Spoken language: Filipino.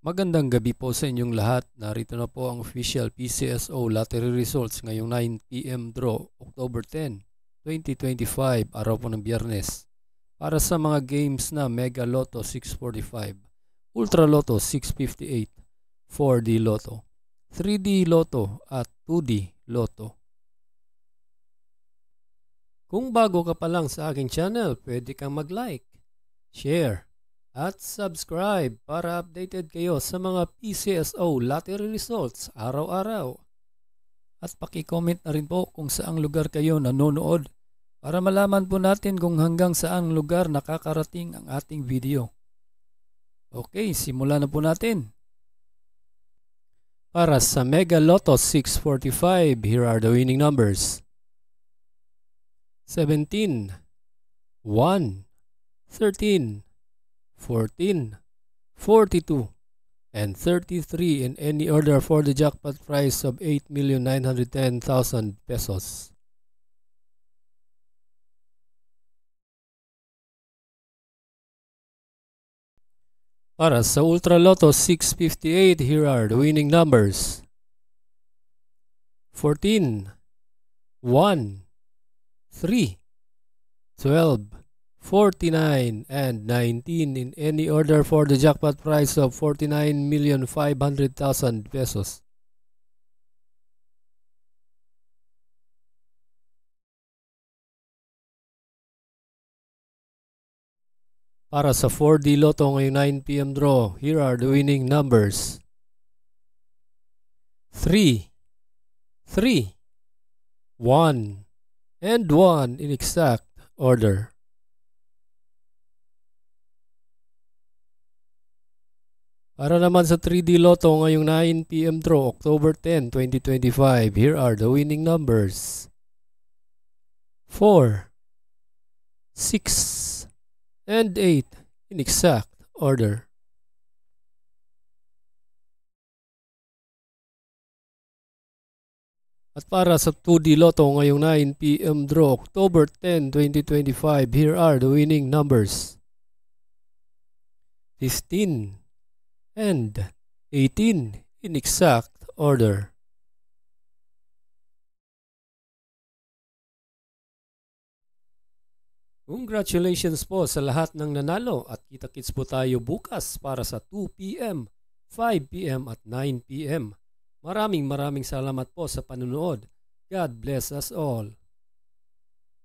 Magandang gabi po sa inyong lahat. Narito na po ang official PCSO lottery results ngayong 9 PM draw, October 10, 2025, araw po ng Biyernes. Para sa mga games na Mega Lotto 645, Ultra Lotto 658, 4D Lotto, 3D Lotto at 2D Lotto. Kung bago ka pa lang sa aking channel, pwede kang mag-like, share, at subscribe para updated kayo sa mga PCSO lottery results araw-araw. At paki-comment na rin po kung saang lugar kayo nanonood para malaman po natin kung hanggang saang lugar nakakarating ang ating video. Okay, simulan na po natin. Para sa Mega Lotto 645, here are the winning numbers. 17, 1, 13, 14, 42, and 33 in any order for the jackpot prize of 8,910,000 pesos. Para sa Ultra Lotto 658, here are the winning numbers. 14, 1, 3, 12, 49, and 19 in any order for the jackpot prize of 49,500,000 pesos. Para sa 4D Lotto ngayong 9 PM draw, here are the winning numbers. 3, 3, 1, and 1 in exact order. Para naman sa 3D Lotto ngayong 9 PM draw, October 10, 2025, here are the winning numbers. 4, 6, and 8 in exact order. At para sa 2D Lotto ngayong 9 PM draw, October 10, 2025, here are the winning numbers. 15, and 18 in exact order. Congratulations po sa lahat ng nanalo at kita-kits po tayo bukas para sa 2 PM, 5 PM at 9 PM. Maraming salamat po sa panunood. God bless us all.